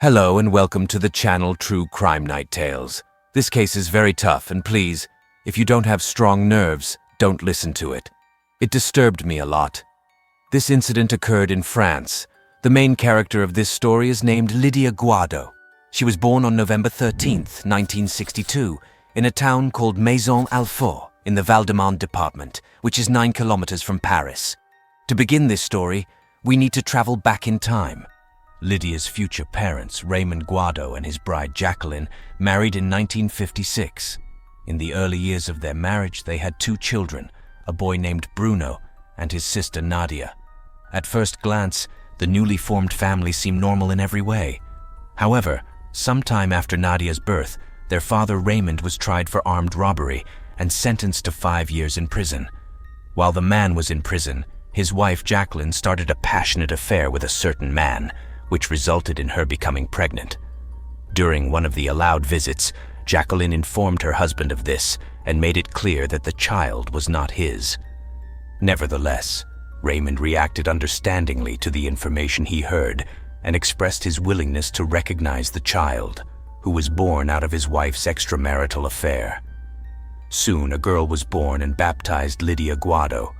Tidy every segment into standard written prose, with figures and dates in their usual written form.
Hello and welcome to the channel True Crime Night Tales. This case is very tough and please, if you don't have strong nerves, don't listen to it. It disturbed me a lot. This incident occurred in France. The main character of this story is named Lydia Guado. She was born on November 13th, 1962, in a town called Maison-Alfort in the Val-de-Marne department, which is 9 kilometers from Paris. To begin this story, we need to travel back in time. Lydia's future parents, Raymond Guado and his bride Jacqueline, married in 1956. In the early years of their marriage, they had 2 children, a boy named Bruno and his sister Nadia. At first glance, the newly formed family seemed normal in every way. However, sometime after Nadia's birth, their father Raymond was tried for armed robbery and sentenced to 5 years in prison. While the man was in prison, his wife Jacqueline started a passionate affair with a certain man, which resulted in her becoming pregnant. During one of the allowed visits, Jacqueline informed her husband of this and made it clear that the child was not his. Nevertheless, Raymond reacted understandingly to the information he heard and expressed his willingness to recognize the child, who was born out of his wife's extramarital affair. Soon, a girl was born and baptized Lydia Guado.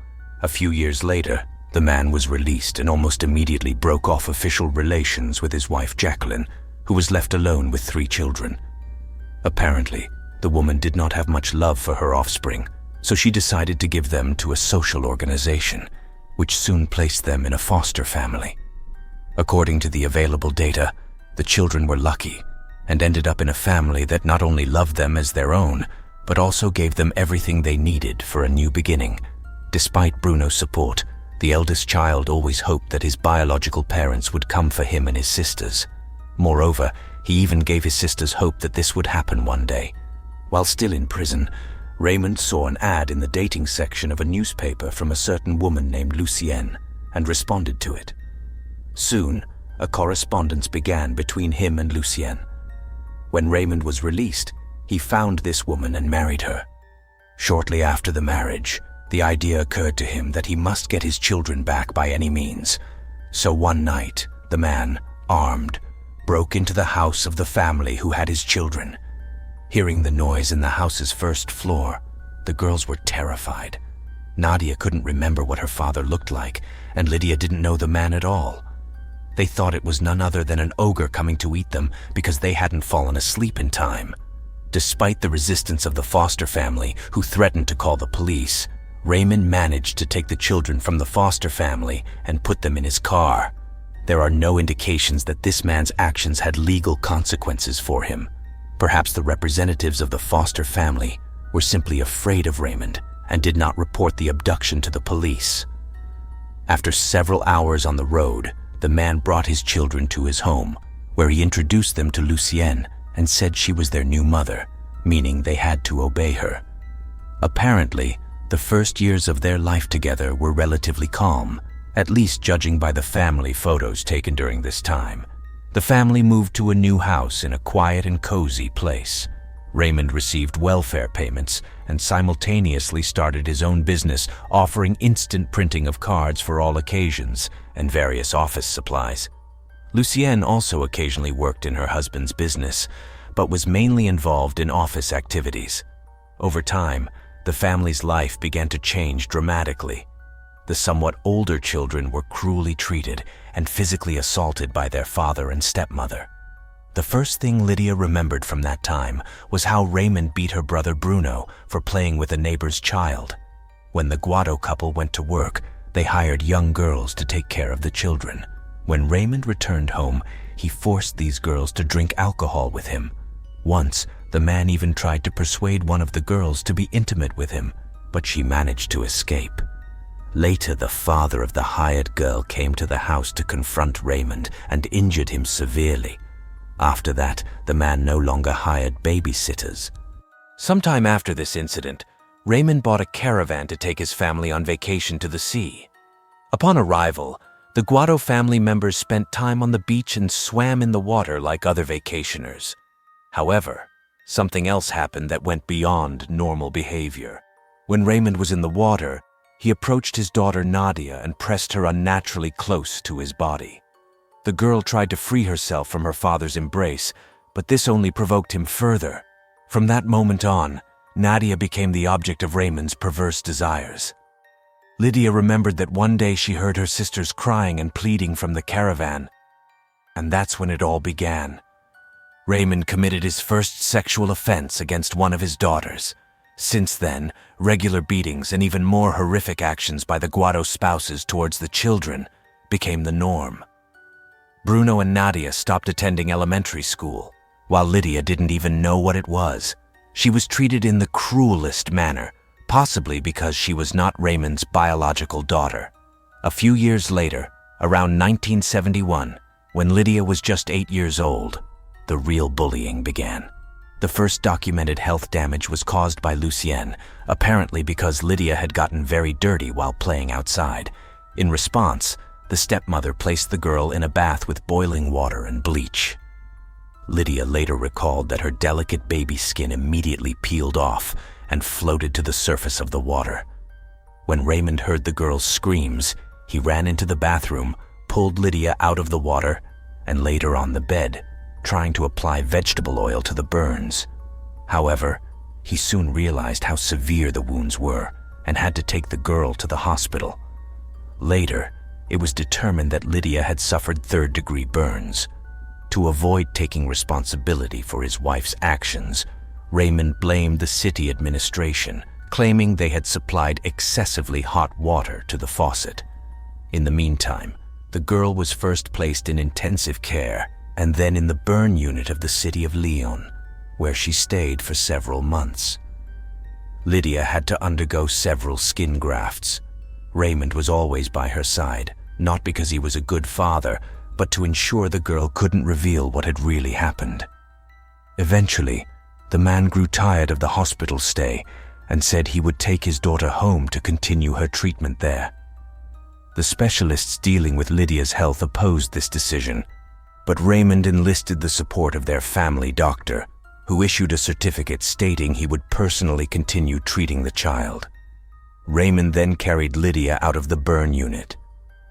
A few years later, the man was released and almost immediately broke off official relations with his wife Jacqueline, who was left alone with 3 children. Apparently, the woman did not have much love for her offspring, so she decided to give them to a social organization, which soon placed them in a foster family. According to the available data, the children were lucky and ended up in a family that not only loved them as their own, but also gave them everything they needed for a new beginning. Despite Bruno's support, the eldest child always hoped that his biological parents would come for him and his sisters. Moreover, he even gave his sisters hope that this would happen one day. While still in prison, Raymond saw an ad in the dating section of a newspaper from a certain woman named Lucienne and responded to it. Soon, a correspondence began between him and Lucienne. When Raymond was released, he found this woman and married her. Shortly after the marriage, the idea occurred to him that he must get his children back by any means. So one night, the man, armed, broke into the house of the family who had his children. Hearing the noise in the house's first floor, the girls were terrified. Nadia couldn't remember what her father looked like, and Lydia didn't know the man at all. They thought it was none other than an ogre coming to eat them because they hadn't fallen asleep in time. Despite the resistance of the foster family, who threatened to call the police, Raymond managed to take the children from the foster family and put them in his car. There are no indications that this man's actions had legal consequences for him. Perhaps the representatives of the foster family were simply afraid of Raymond and did not report the abduction to the police. After several hours on the road, the man brought his children to his home, where he introduced them to Lucienne and said she was their new mother, meaning they had to obey her. Apparently, the first years of their life together were relatively calm, at least judging by the family photos taken during this time. The family moved to a new house in a quiet and cozy place. Raymond received welfare payments and simultaneously started his own business offering instant printing of cards for all occasions and various office supplies. Lucienne also occasionally worked in her husband's business, but was mainly involved in office activities. Over time, the family's life began to change dramatically. The somewhat older children were cruelly treated and physically assaulted by their father and stepmother. The first thing Lydia remembered from that time was how Raymond beat her brother Bruno for playing with a neighbor's child. When the Guado couple went to work, they hired young girls to take care of the children. When Raymond returned home, he forced these girls to drink alcohol with him. Once, the man even tried to persuade one of the girls to be intimate with him, but she managed to escape. Later, the father of the hired girl came to the house to confront Raymond and injured him severely. After that, the man no longer hired babysitters. Sometime after this incident, Raymond bought a caravan to take his family on vacation to the sea. Upon arrival, the Guado family members spent time on the beach and swam in the water like other vacationers. However, something else happened that went beyond normal behavior. When Raymond was in the water, he approached his daughter Nadia and pressed her unnaturally close to his body. The girl tried to free herself from her father's embrace, but this only provoked him further. From that moment on, Nadia became the object of Raymond's perverse desires. Lydia remembered that one day she heard her sisters crying and pleading from the caravan, and that's when it all began. Raymond committed his first sexual offense against one of his daughters. Since then, regular beatings and even more horrific actions by the Guado spouses towards the children became the norm. Bruno and Nadia stopped attending elementary school, while Lydia didn't even know what it was. She was treated in the cruelest manner, possibly because she was not Raymond's biological daughter. A few years later, around 1971, when Lydia was just 8 years old, the real bullying began. The first documented health damage was caused by Lucienne, apparently because Lydia had gotten very dirty while playing outside. In response, the stepmother placed the girl in a bath with boiling water and bleach. Lydia later recalled that her delicate baby skin immediately peeled off and floated to the surface of the water. When Raymond heard the girl's screams, he ran into the bathroom, pulled Lydia out of the water, and laid her on the bed, trying to apply vegetable oil to the burns. However, he soon realized how severe the wounds were and had to take the girl to the hospital. Later, it was determined that Lydia had suffered third-degree burns. To avoid taking responsibility for his wife's actions, Raymond blamed the city administration, claiming they had supplied excessively hot water to the faucet. In the meantime, the girl was first placed in intensive care and then in the burn unit of the city of Lyon, where she stayed for several months. Lydia had to undergo several skin grafts. Raymond was always by her side, not because he was a good father, but to ensure the girl couldn't reveal what had really happened. Eventually, the man grew tired of the hospital stay and said he would take his daughter home to continue her treatment there. The specialists dealing with Lydia's health opposed this decision, but Raymond enlisted the support of their family doctor, who issued a certificate stating he would personally continue treating the child. Raymond then carried Lydia out of the burn unit.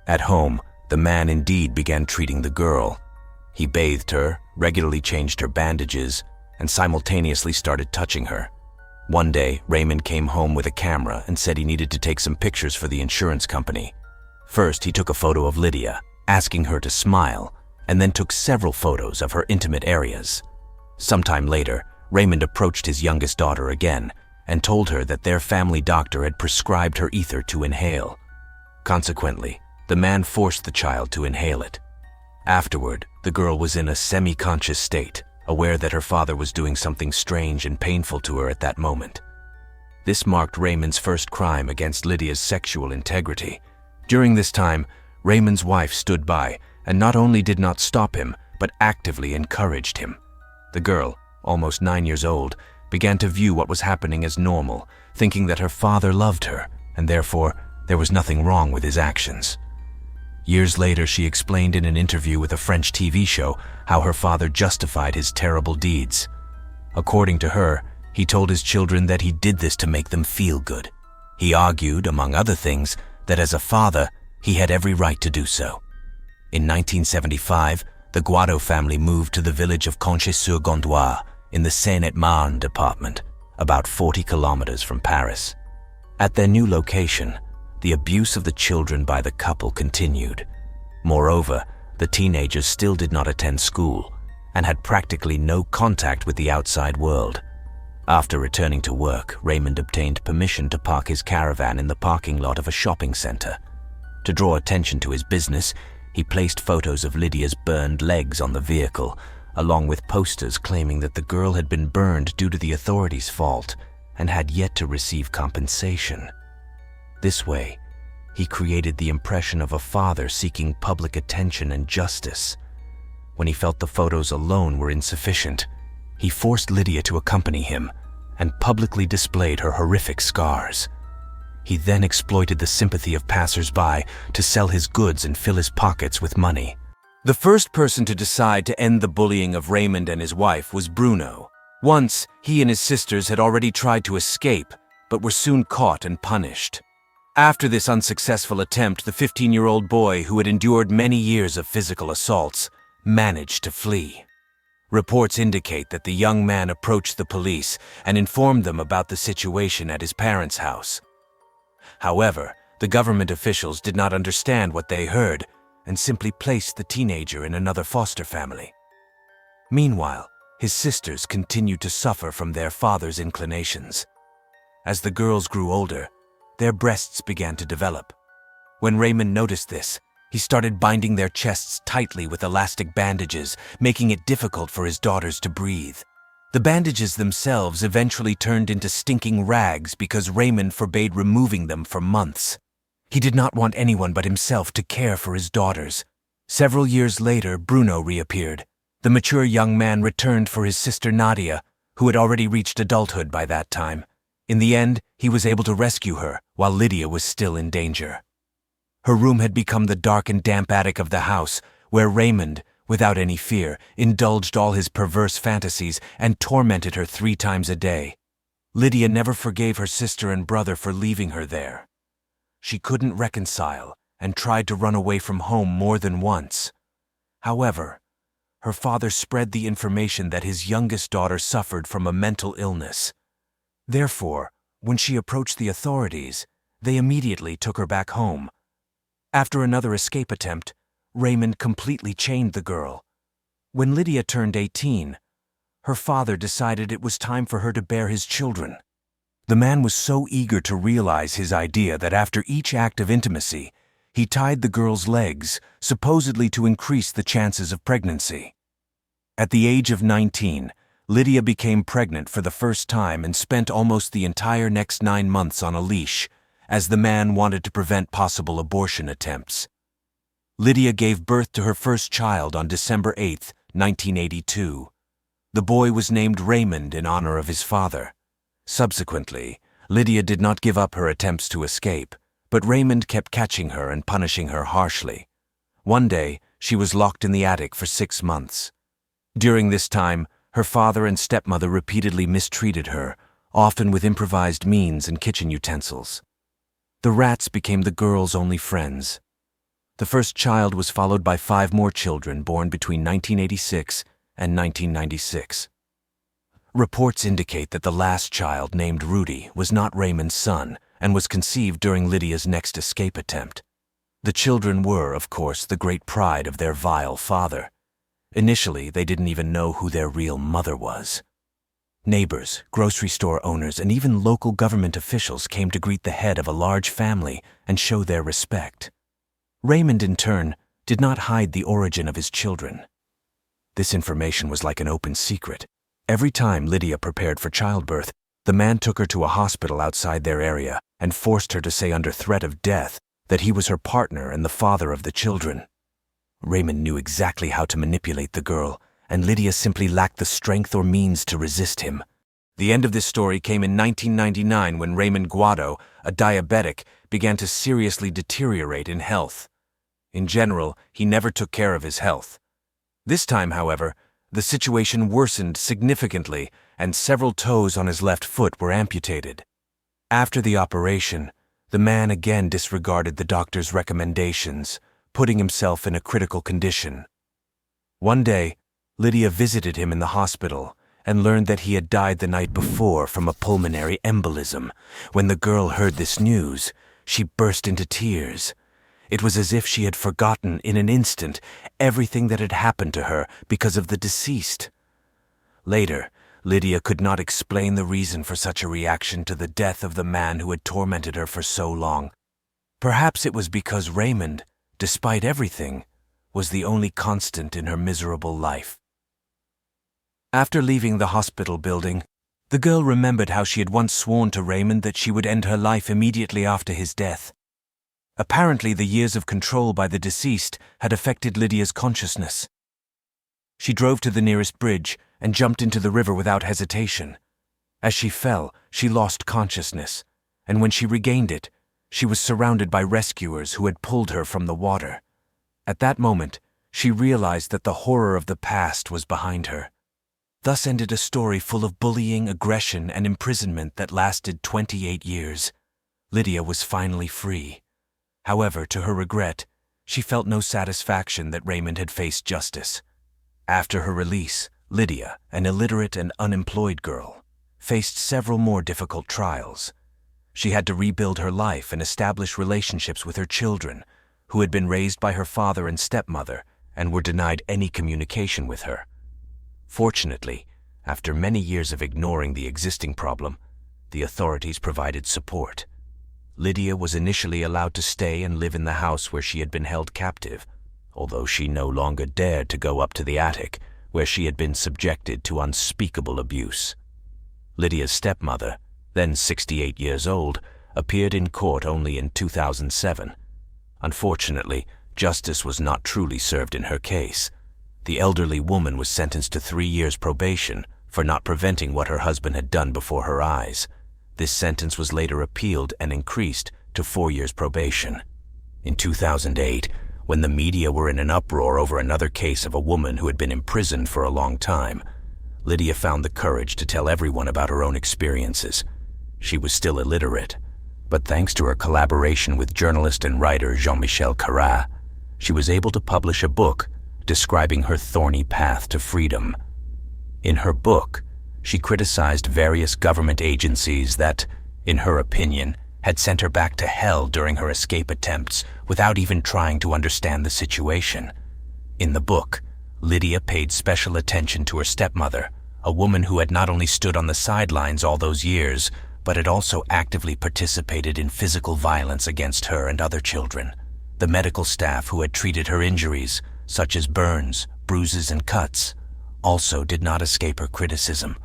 At home, the man indeed began treating the girl. He bathed her, regularly changed her bandages, and simultaneously started touching her. One day, Raymond came home with a camera and said he needed to take some pictures for the insurance company. First, he took a photo of Lydia, asking her to smile, and then took several photos of her intimate areas. Sometime later, Raymond approached his youngest daughter again and told her that their family doctor had prescribed her ether to inhale. Consequently, the man forced the child to inhale it. Afterward, the girl was in a semi-conscious state, aware that her father was doing something strange and painful to her at that moment. This marked Raymond's first crime against Lydia's sexual integrity. During this time, Raymond's wife stood by and not only did not stop him, but actively encouraged him. The girl, almost 9 years old, began to view what was happening as normal, thinking that her father loved her, and therefore there was nothing wrong with his actions. Years later, she explained in an interview with a French TV show how her father justified his terrible deeds. According to her, he told his children that he did this to make them feel good. He argued, among other things, that as a father, he had every right to do so. In 1975, the Guado family moved to the village of Conchy-sur-Gondoire in the Seine-et-Marne department, about 40 kilometers from Paris. At their new location, the abuse of the children by the couple continued. Moreover, the teenagers still did not attend school and had practically no contact with the outside world. After returning to work, Raymond obtained permission to park his caravan in the parking lot of a shopping center. To draw attention to his business, he placed photos of Lydia's burned legs on the vehicle, along with posters claiming that the girl had been burned due to the authorities' fault and had yet to receive compensation. This way, he created the impression of a father seeking public attention and justice. When he felt the photos alone were insufficient, he forced Lydia to accompany him and publicly displayed her horrific scars. He then exploited the sympathy of passers-by to sell his goods and fill his pockets with money. The first person to decide to end the bullying of Raymond and his wife was Bruno. Once, he and his sisters had already tried to escape, but were soon caught and punished. After this unsuccessful attempt, the 15-year-old boy, who had endured many years of physical assaults, managed to flee. Reports indicate that the young man approached the police and informed them about the situation at his parents' house. However, the government officials did not understand what they heard and simply placed the teenager in another foster family. Meanwhile, his sisters continued to suffer from their father's inclinations. As the girls grew older, their breasts began to develop. When Raymond noticed this, he started binding their chests tightly with elastic bandages, making it difficult for his daughters to breathe. The bandages themselves eventually turned into stinking rags because Raymond forbade removing them for months. He did not want anyone but himself to care for his daughters. Several years later, Bruno reappeared. The mature young man returned for his sister Nadia, who had already reached adulthood by that time. In the end, he was able to rescue her, while Lydia was still in danger. Her room had become the dark and damp attic of the house, where Raymond, without any fear, indulged all his perverse fantasies and tormented her 3 times a day. Lydia never forgave her sister and brother for leaving her there. She couldn't reconcile and tried to run away from home more than once. However, her father spread the information that his youngest daughter suffered from a mental illness. Therefore, when she approached the authorities, they immediately took her back home. After another escape attempt, Raymond completely chained the girl. When Lydia turned 18, her father decided it was time for her to bear his children. The man was so eager to realize his idea that after each act of intimacy, he tied the girl's legs, supposedly to increase the chances of pregnancy. At the age of 19, Lydia became pregnant for the first time and spent almost the entire next 9 months on a leash, as the man wanted to prevent possible abortion attempts. Lydia gave birth to her first child on December 8, 1982. The boy was named Raymond in honor of his father. Subsequently, Lydia did not give up her attempts to escape, but Raymond kept catching her and punishing her harshly. One day, she was locked in the attic for 6 months. During this time, her father and stepmother repeatedly mistreated her, often with improvised means and kitchen utensils. The rats became the girl's only friends. The first child was followed by 5 more children born between 1986 and 1996. Reports indicate that the last child, named Rudy, was not Raymond's son and was conceived during Lydia's next escape attempt. The children were, of course, the great pride of their vile father. Initially, they didn't even know who their real mother was. Neighbors, grocery store owners, and even local government officials came to greet the head of a large family and show their respect. Raymond, in turn, did not hide the origin of his children. This information was like an open secret. Every time Lydia prepared for childbirth, the man took her to a hospital outside their area and forced her to say under threat of death that he was her partner and the father of the children. Raymond knew exactly how to manipulate the girl, and Lydia simply lacked the strength or means to resist him. The end of this story came in 1999 when Raymond Guado, a diabetic, began to seriously deteriorate in health. In general, he never took care of his health. This time, however, the situation worsened significantly and several toes on his left foot were amputated. After the operation, the man again disregarded the doctor's recommendations, putting himself in a critical condition. One day, Lydia visited him in the hospital and learned that he had died the night before from a pulmonary embolism. When the girl heard this news, she burst into tears. It was as if she had forgotten in an instant everything that had happened to her because of the deceased. Later, Lydia could not explain the reason for such a reaction to the death of the man who had tormented her for so long. Perhaps it was because Raymond, despite everything, was the only constant in her miserable life. After leaving the hospital building, the girl remembered how she had once sworn to Raymond that she would end her life immediately after his death. Apparently, the years of control by the deceased had affected Lydia's consciousness. She drove to the nearest bridge and jumped into the river without hesitation. As she fell, she lost consciousness, and when she regained it, she was surrounded by rescuers who had pulled her from the water. At that moment, she realized that the horror of the past was behind her. Thus ended a story full of bullying, aggression, and imprisonment that lasted 28 years. Lydia was finally free. However, to her regret, she felt no satisfaction that Raymond had faced justice. After her release, Lydia, an illiterate and unemployed girl, faced several more difficult trials. She had to rebuild her life and establish relationships with her children, who had been raised by her father and stepmother and were denied any communication with her. Fortunately, after many years of ignoring the existing problem, the authorities provided support. Lydia was initially allowed to stay and live in the house where she had been held captive, although she no longer dared to go up to the attic, where she had been subjected to unspeakable abuse. Lydia's stepmother, then 68 years old, appeared in court only in 2007. Unfortunately, justice was not truly served in her case. The elderly woman was sentenced to 3 years probation for not preventing what her husband had done before her eyes. This sentence was later appealed and increased to 4 years probation. In 2008, when the media were in an uproar over another case of a woman who had been imprisoned for a long time, Lydia found the courage to tell everyone about her own experiences. She was still illiterate, but thanks to her collaboration with journalist and writer Jean-Michel Carrat, she was able to publish a book describing her thorny path to freedom. In her book, she criticized various government agencies that, in her opinion, had sent her back to hell during her escape attempts without even trying to understand the situation. In the book, Lydia paid special attention to her stepmother, a woman who had not only stood on the sidelines all those years, but had also actively participated in physical violence against her and other children. The medical staff who had treated her injuries, such as burns, bruises, and cuts, also did not escape her criticism.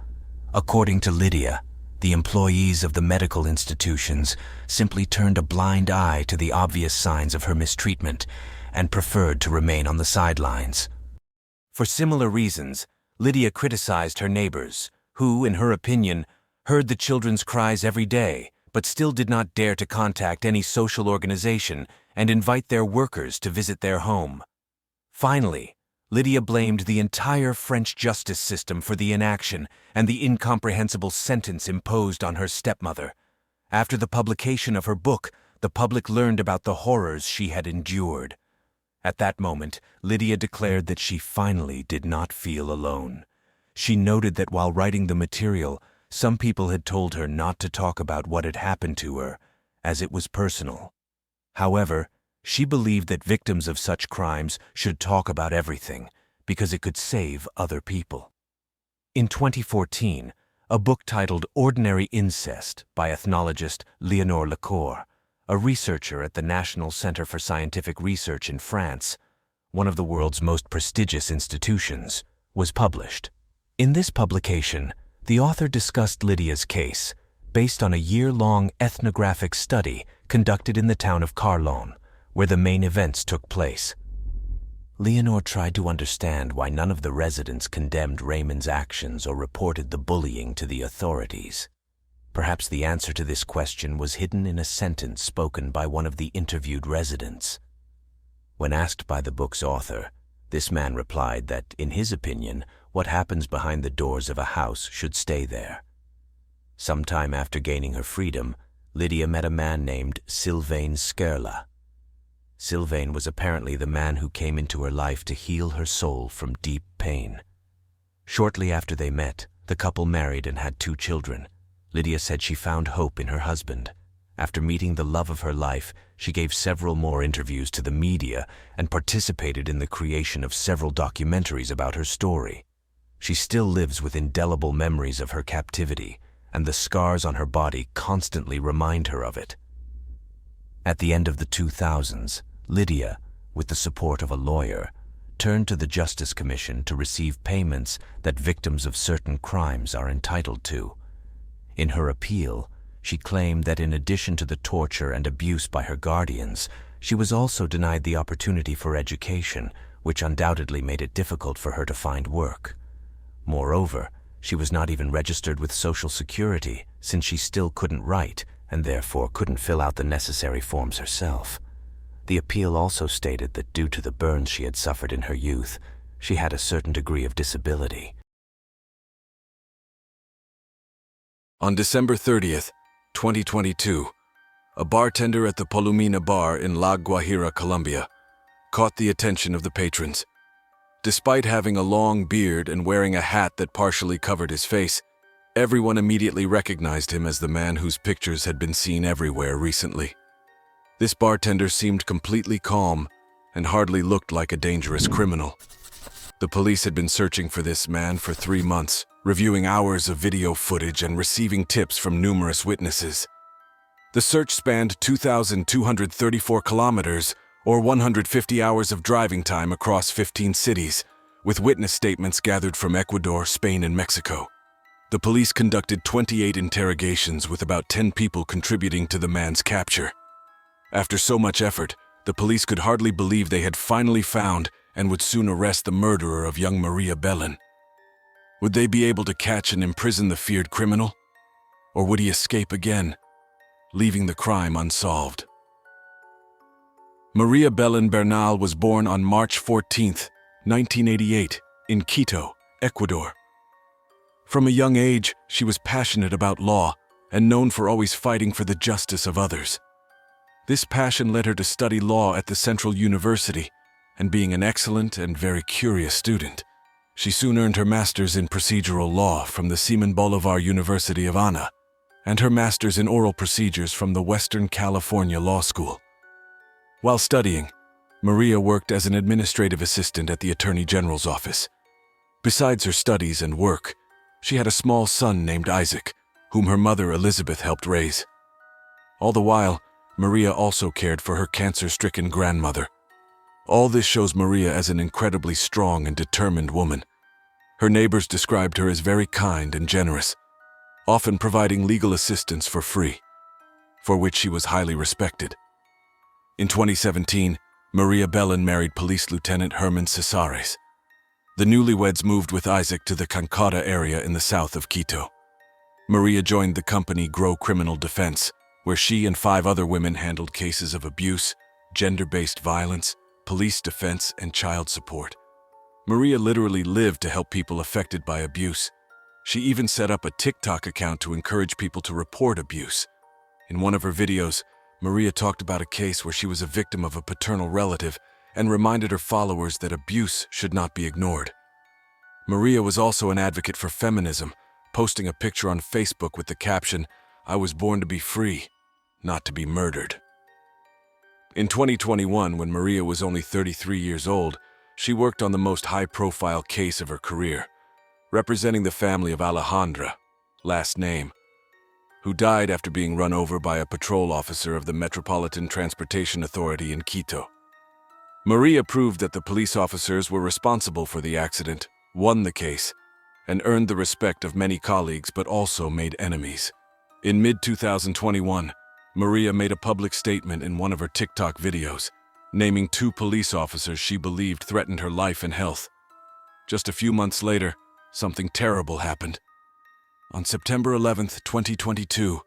According to Lydia, the employees of the medical institutions simply turned a blind eye to the obvious signs of her mistreatment and preferred to remain on the sidelines. For similar reasons, Lydia criticized her neighbors, who, in her opinion, heard the children's cries every day, but still did not dare to contact any social organization and invite their workers to visit their home. Finally, Lydia blamed the entire French justice system for the inaction and the incomprehensible sentence imposed on her stepmother. After the publication of her book, the public learned about the horrors she had endured. At that moment, Lydia declared that she finally did not feel alone. She noted that while writing the material, some people had told her not to talk about what had happened to her, as it was personal. However, she believed that victims of such crimes should talk about everything, because it could save other people. In 2014, a book titled Ordinary Incest by ethnologist Léonore Lecour, a researcher at the National Center for Scientific Research in France, one of the world's most prestigious institutions, was published. In this publication, the author discussed Lydia's case, based on a year-long ethnographic study conducted in the town of Carlon, where the main events took place. Léonore tried to understand why none of the residents condemned Raymond's actions or reported the bullying to the authorities. Perhaps the answer to this question was hidden in a sentence spoken by one of the interviewed residents. When asked by the book's author, this man replied that, in his opinion, what happens behind the doors of a house should stay there. Sometime after gaining her freedom, Lydia met a man named Sylvain Skerla. Sylvain was apparently the man who came into her life to heal her soul from deep pain. Shortly after they met, the couple married and had 2 children. Lydia said she found hope in her husband. After meeting the love of her life, she gave several more interviews to the media and participated in the creation of several documentaries about her story. She still lives with indelible memories of her captivity, and the scars on her body constantly remind her of it. At the end of the 2000s, Lydia, with the support of a lawyer, turned to the Justice Commission to receive payments that victims of certain crimes are entitled to. In her appeal, she claimed that in addition to the torture and abuse by her guardians, she was also denied the opportunity for education, which undoubtedly made it difficult for her to find work. Moreover, she was not even registered with Social Security, since she still couldn't write and therefore couldn't fill out the necessary forms herself. The appeal also stated that due to the burns she had suffered in her youth, she had a certain degree of disability. On December 30th, 2022, a bartender at the Palomina bar in La Guajira, Colombia, caught the attention of the patrons. Despite having a long beard and wearing a hat that partially covered his face, everyone immediately recognized him as the man whose pictures had been seen everywhere recently. This bartender seemed completely calm and hardly looked like a dangerous criminal. The police had been searching for this man for 3 months, reviewing hours of video footage and receiving tips from numerous witnesses. The search spanned 2,234 kilometers, or 150 hours of driving time across 15 cities, with witness statements gathered from Ecuador, Spain, and Mexico. The police conducted 28 interrogations with about 10 people contributing to the man's capture. After so much effort, the police could hardly believe they had finally found and would soon arrest the murderer of young Maria Belen. Would they be able to catch and imprison the feared criminal? Or would he escape again, leaving the crime unsolved? Maria Belen Bernal was born on March 14, 1988, in Quito, Ecuador. From a young age, she was passionate about law and known for always fighting for the justice of others. This passion led her to study law at the Central University, and being an excellent and very curious student, she soon earned her master's in procedural law from the Simon Bolivar University of Ana, and her master's in oral procedures from the Western California Law School. While studying, Maria worked as an administrative assistant at the Attorney General's office. Besides her studies and work, she had a small son named Isaac, whom her mother Elizabeth helped raise. All the while, Maria also cared for her cancer-stricken grandmother. All this shows Maria as an incredibly strong and determined woman. Her neighbors described her as very kind and generous, often providing legal assistance for free, for which she was highly respected. In 2017, Maria Belen married Police Lieutenant Herman Cesares. The newlyweds moved with Isaac to the Cancada area in the south of Quito. Maria joined the company Grow Criminal Defense, where she and 5 other women handled cases of abuse, gender-based violence, police defense, and child support. Maria literally lived to help people affected by abuse. She even set up a TikTok account to encourage people to report abuse. In one of her videos, Maria talked about a case where she was a victim of a paternal relative and reminded her followers that abuse should not be ignored. Maria was also an advocate for feminism, posting a picture on Facebook with the caption, "I was born to be free, not to be murdered." In 2021, when Maria was only 33 years old, she worked on the most high-profile case of her career, representing the family of Alejandra, last name, who died after being run over by a patrol officer of the Metropolitan Transportation Authority in Quito. Maria proved that the police officers were responsible for the accident, won the case, and earned the respect of many colleagues but also made enemies. In mid-2021, Maria made a public statement in one of her TikTok videos, naming 2 police officers she believed threatened her life and health. Just a few months later, something terrible happened. On September 11, 2022,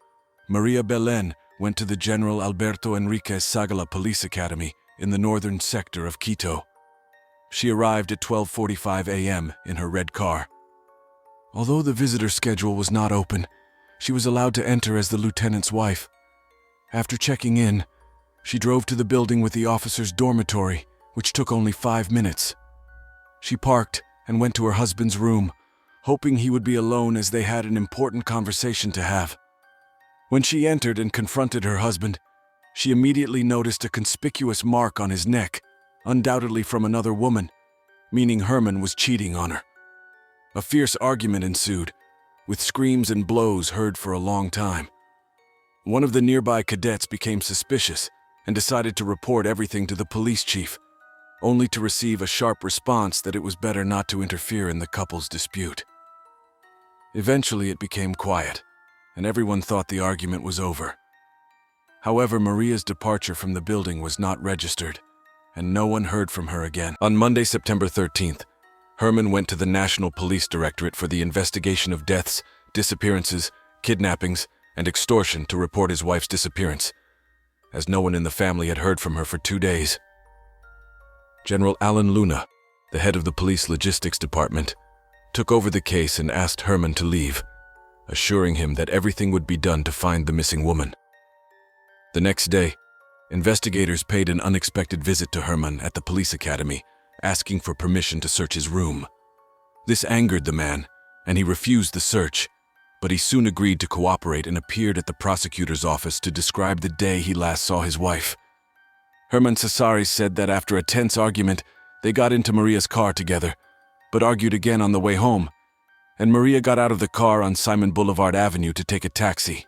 Maria Belen went to the General Alberto Enriquez Sagala Police Academy in the northern sector of Quito. She arrived at 12:45 a.m. in her red car. Although the visitor schedule was not open, she was allowed to enter as the lieutenant's wife. After checking in, she drove to the building with the officer's dormitory, which took only 5 minutes. She parked and went to her husband's room, hoping he would be alone as they had an important conversation to have. When she entered and confronted her husband, she immediately noticed a conspicuous mark on his neck, undoubtedly from another woman, meaning Herman was cheating on her. A fierce argument ensued, with screams and blows heard for a long time. One of the nearby cadets became suspicious and decided to report everything to the police chief, only to receive a sharp response that it was better not to interfere in the couple's dispute. Eventually it became quiet, and everyone thought the argument was over. However, Maria's departure from the building was not registered, and no one heard from her again. On Monday, September 13th, Herman went to the National Police Directorate for the investigation of deaths, disappearances, kidnappings, and extortion to report his wife's disappearance, as no one in the family had heard from her for 2 days. General Alan Luna, the head of the police logistics department, took over the case and asked Herman to leave, assuring him that everything would be done to find the missing woman. The next day, investigators paid an unexpected visit to Herman at the police academy, asking for permission to search his room. This angered the man, and he refused the search, but he soon agreed to cooperate and appeared at the prosecutor's office to describe the day he last saw his wife. Herman Cesares said that after a tense argument, they got into Maria's car together, but argued again on the way home, and Maria got out of the car on Simon Boulevard Avenue to take a taxi.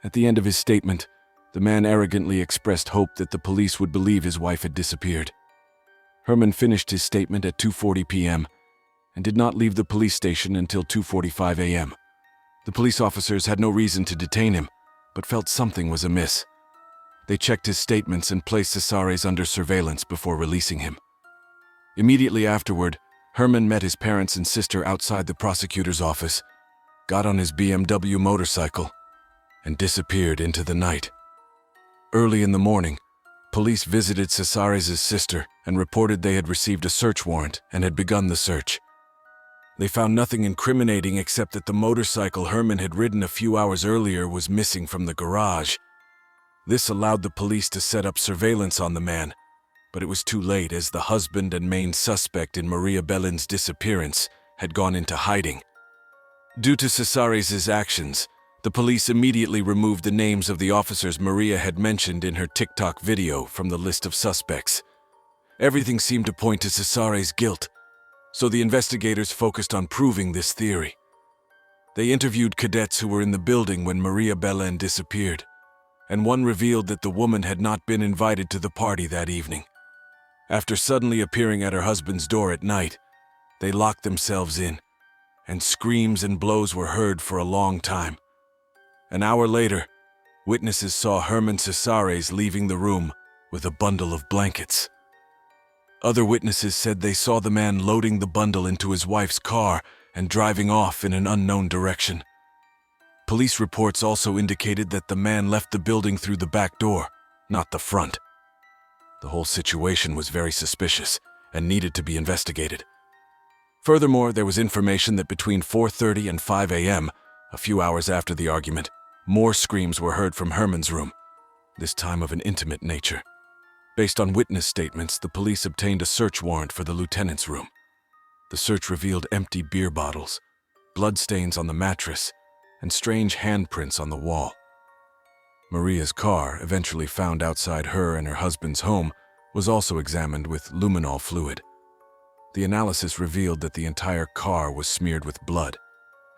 At the end of his statement, the man arrogantly expressed hope that the police would believe his wife had disappeared. Herman finished his statement at 2:40 p.m. and did not leave the police station until 2:45 a.m. The police officers had no reason to detain him, but felt something was amiss. They checked his statements and placed Cesares under surveillance before releasing him. Immediately afterward, Herman met his parents and sister outside the prosecutor's office, got on his BMW motorcycle, and disappeared into the night. Early in the morning, police visited Cesares' sister and reported they had received a search warrant and had begun the search. They found nothing incriminating except that the motorcycle Herman had ridden a few hours earlier was missing from the garage. This allowed the police to set up surveillance on the man, but it was too late as the husband and main suspect in Maria Bellin's disappearance had gone into hiding. Due to Cesares' actions, the police immediately removed the names of the officers Maria had mentioned in her TikTok video from the list of suspects. Everything seemed to point to Cesares' guilt, so the investigators focused on proving this theory. They interviewed cadets who were in the building when Maria Bellin disappeared, and one revealed that the woman had not been invited to the party that evening. After suddenly appearing at her husband's door at night, they locked themselves in, and screams and blows were heard for a long time. An hour later, witnesses saw Herman Cesares leaving the room with a bundle of blankets. Other witnesses said they saw the man loading the bundle into his wife's car and driving off in an unknown direction. Police reports also indicated that the man left the building through the back door, not the front. The whole situation was very suspicious and needed to be investigated. Furthermore, there was information that between 4:30 and 5 a.m., a few hours after the argument, more screams were heard from Herman's room, this time of an intimate nature. Based on witness statements, the police obtained a search warrant for the lieutenant's room. The search revealed empty beer bottles, bloodstains on the mattress, and strange handprints on the wall. Maria's car, eventually found outside her and her husband's home, was also examined with luminol fluid. The analysis revealed that the entire car was smeared with blood,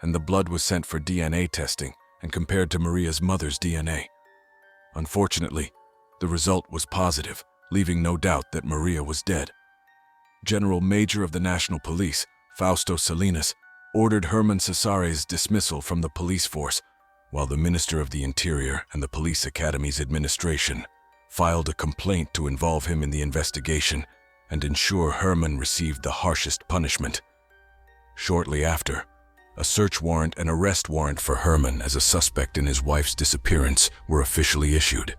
and the blood was sent for DNA testing and compared to Maria's mother's DNA. Unfortunately, the result was positive, leaving no doubt that Maria was dead. General Major of the National Police, Fausto Salinas, ordered Herman Cesares' dismissal from the police force, while the Minister of the Interior and the Police Academy's administration filed a complaint to involve him in the investigation and ensure Herman received the harshest punishment. Shortly after, a search warrant and arrest warrant for Herman as a suspect in his wife's disappearance were officially issued.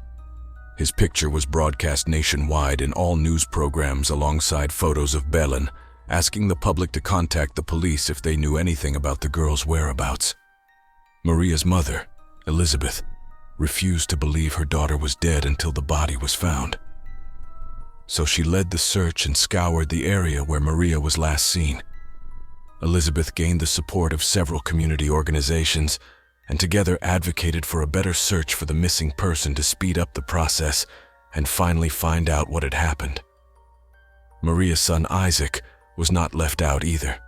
His picture was broadcast nationwide in all news programs alongside photos of Bellin, asking the public to contact the police if they knew anything about the girl's whereabouts. Maria's mother, Elizabeth, refused to believe her daughter was dead until the body was found. So she led the search and scoured the area where Maria was last seen. Elizabeth gained the support of several community organizations and together advocated for a better search for the missing person to speed up the process and finally find out what had happened. Maria's son Isaac was not left out either.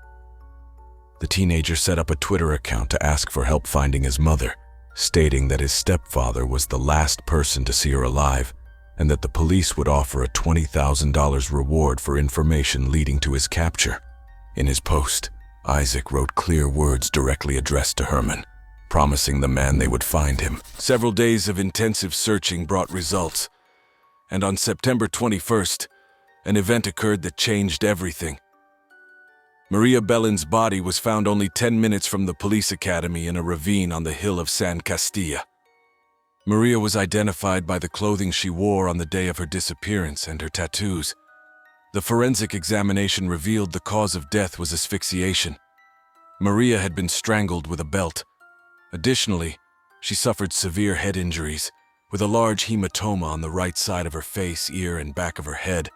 The teenager set up a Twitter account to ask for help finding his mother, stating that his stepfather was the last person to see her alive and that the police would offer a $20,000 reward for information leading to his capture. In his post, Isaac wrote clear words directly addressed to Herman, promising the man they would find him. Several days of intensive searching brought results, and on September 21st, an event occurred that changed everything. Maria Bellin's body was found only 10 minutes from the police academy in a ravine on the hill of San Castilla. Maria was identified by the clothing she wore on the day of her disappearance and her tattoos. The forensic examination revealed the cause of death was asphyxiation. Maria had been strangled with a belt. Additionally, she suffered severe head injuries, with a large hematoma on the right side of her face, ear, and back of her head,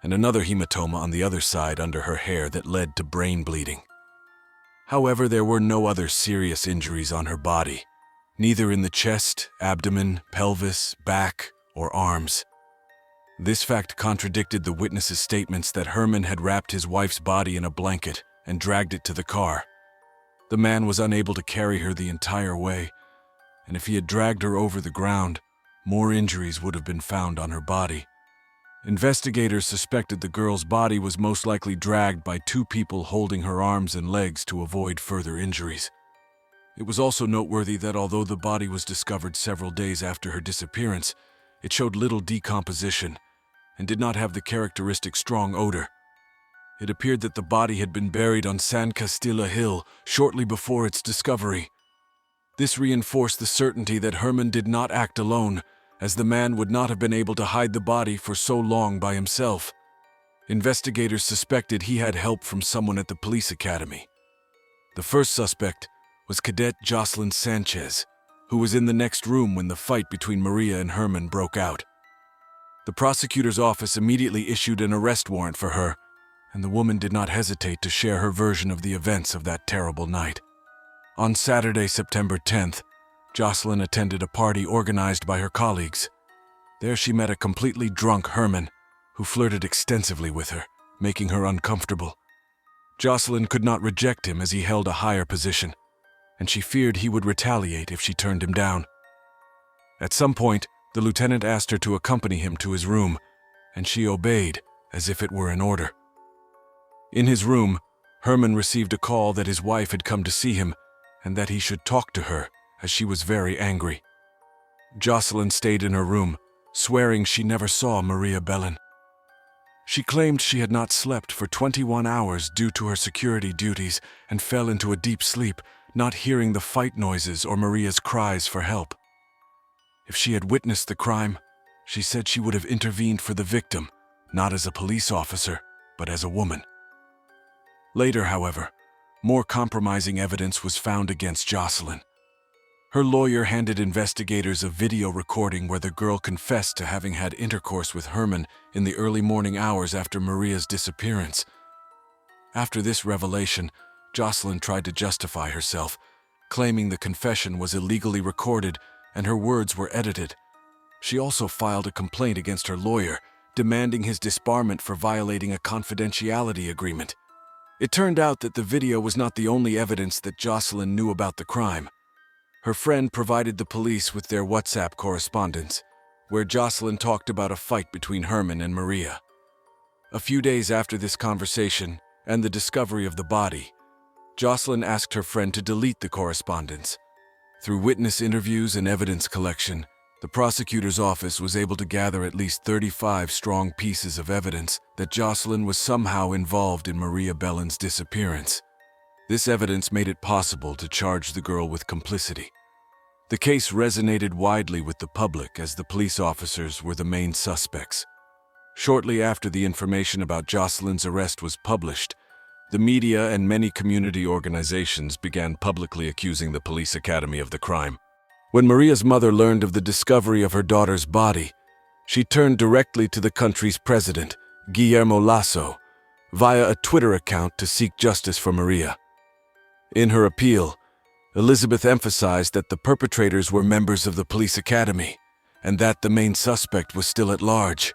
and another hematoma on the other side under her hair that led to brain bleeding. However, there were no other serious injuries on her body, neither in the chest, abdomen, pelvis, back, or arms. This fact contradicted the witnesses' statements that Herman had wrapped his wife's body in a blanket and dragged it to the car. The man was unable to carry her the entire way, and if he had dragged her over the ground, more injuries would have been found on her body. Investigators suspected the girl's body was most likely dragged by two people holding her arms and legs to avoid further injuries. It was also noteworthy that although the body was discovered several days after her disappearance, it showed little decomposition and did not have the characteristic strong odor. It appeared that the body had been buried on San Castilla Hill shortly before its discovery. This reinforced the certainty that Herman did not act alone, as the man would not have been able to hide the body for so long by himself. Investigators suspected he had help from someone at the police academy. The first suspect was Cadet Jocelyn Sanchez, who was in the next room when the fight between Maria and Herman broke out. The prosecutor's office immediately issued an arrest warrant for her, and the woman did not hesitate to share her version of the events of that terrible night. On Saturday, September 10th, Jocelyn attended a party organized by her colleagues. There she met a completely drunk Herman, who flirted extensively with her, making her uncomfortable. Jocelyn could not reject him as he held a higher position, and she feared he would retaliate if she turned him down. At some point, the lieutenant asked her to accompany him to his room, and she obeyed as if it were an order. In his room, Herman received a call that his wife had come to see him and that he should talk to her, as she was very angry. Jocelyn stayed in her room, swearing she never saw Maria Bellin. She claimed she had not slept for 21 hours due to her security duties and fell into a deep sleep, not hearing the fight noises or Maria's cries for help. If she had witnessed the crime, she said she would have intervened for the victim, not as a police officer, but as a woman. Later, however, more compromising evidence was found against Jocelyn. Her lawyer handed investigators a video recording where the girl confessed to having had intercourse with Herman in the early morning hours after Maria's disappearance. After this revelation, Jocelyn tried to justify herself, claiming the confession was illegally recorded and her words were edited. She also filed a complaint against her lawyer, demanding his disbarment for violating a confidentiality agreement. It turned out that the video was not the only evidence that Jocelyn knew about the crime. Her friend provided the police with their WhatsApp correspondence, where Jocelyn talked about a fight between Herman and Maria. A few days after this conversation and the discovery of the body, Jocelyn asked her friend to delete the correspondence. Through witness interviews and evidence collection, the prosecutor's office was able to gather at least 35 strong pieces of evidence that Jocelyn was somehow involved in Maria Bellin's disappearance. This evidence made it possible to charge the girl with complicity. The case resonated widely with the public as the police officers were the main suspects. Shortly after the information about Jocelyn's arrest was published, the media and many community organizations began publicly accusing the police academy of the crime. When Maria's mother learned of the discovery of her daughter's body, she turned directly to the country's president, Guillermo Lasso, via a Twitter account to seek justice for Maria. In her appeal, Elizabeth emphasized that the perpetrators were members of the police academy and that the main suspect was still at large.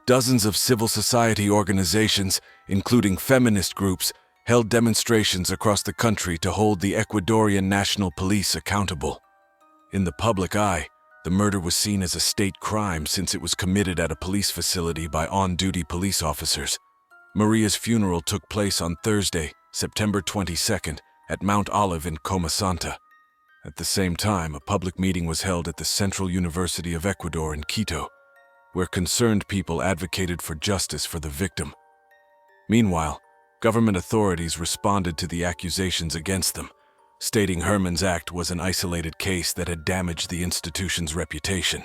Dozens of civil society organizations, including feminist groups, held demonstrations across the country to hold the Ecuadorian National Police accountable. In the public eye, the murder was seen as a state crime since it was committed at a police facility by on-duty police officers. Maria's funeral took place on Thursday, September 22nd, at Mount Olive in Coma Santa. At the same time, a public meeting was held at the Central University of Ecuador in Quito, where concerned people advocated for justice for the victim. Meanwhile, government authorities responded to the accusations against them, stating Herman's act was an isolated case that had damaged the institution's reputation.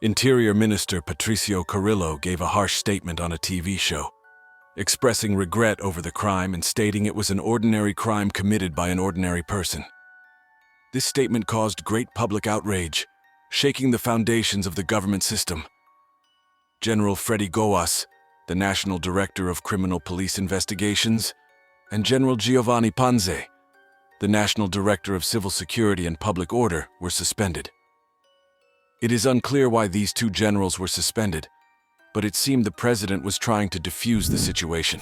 Interior Minister Patricio Carrillo gave a harsh statement on a TV show, expressing regret over the crime and stating it was an ordinary crime committed by an ordinary person. This statement caused great public outrage, shaking the foundations of the government system. General Freddy Goas, the National Director of Criminal Police Investigations, and General Giovanni Panze, the National Director of Civil Security and Public Order, were suspended. It is unclear why these two generals were suspended, but it seemed the president was trying to defuse the situation.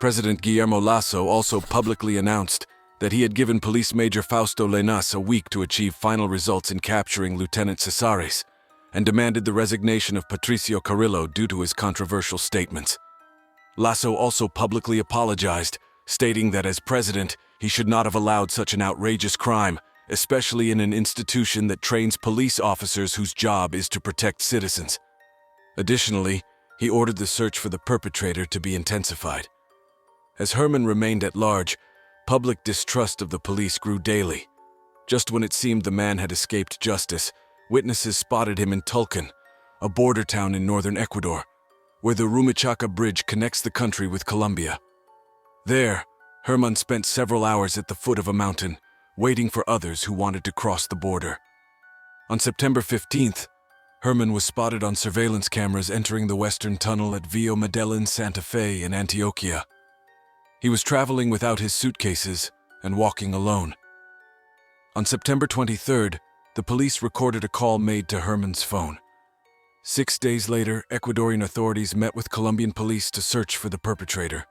President Guillermo Lasso also publicly announced that he had given Police Major Fausto Lenas a week to achieve final results in capturing Lieutenant Cesares, and demanded the resignation of Patricio Carrillo due to his controversial statements. Lasso also publicly apologized, stating that as president, he should not have allowed such an outrageous crime, especially in an institution that trains police officers whose job is to protect citizens. Additionally, he ordered the search for the perpetrator to be intensified. As Herman remained at large, public distrust of the police grew daily. Just when it seemed the man had escaped justice, witnesses spotted him in Tulcan, a border town in northern Ecuador, where the Rumichaca Bridge connects the country with Colombia. There, Herman spent several hours at the foot of a mountain, waiting for others who wanted to cross the border. On September 15th, Herman was spotted on surveillance cameras entering the western tunnel at Vio Medellin Santa Fe in Antioquia. He was traveling without his suitcases and walking alone. On September 23rd, the police recorded a call made to Herman's phone. 6 days later, Ecuadorian authorities met with Colombian police to search for the perpetrator.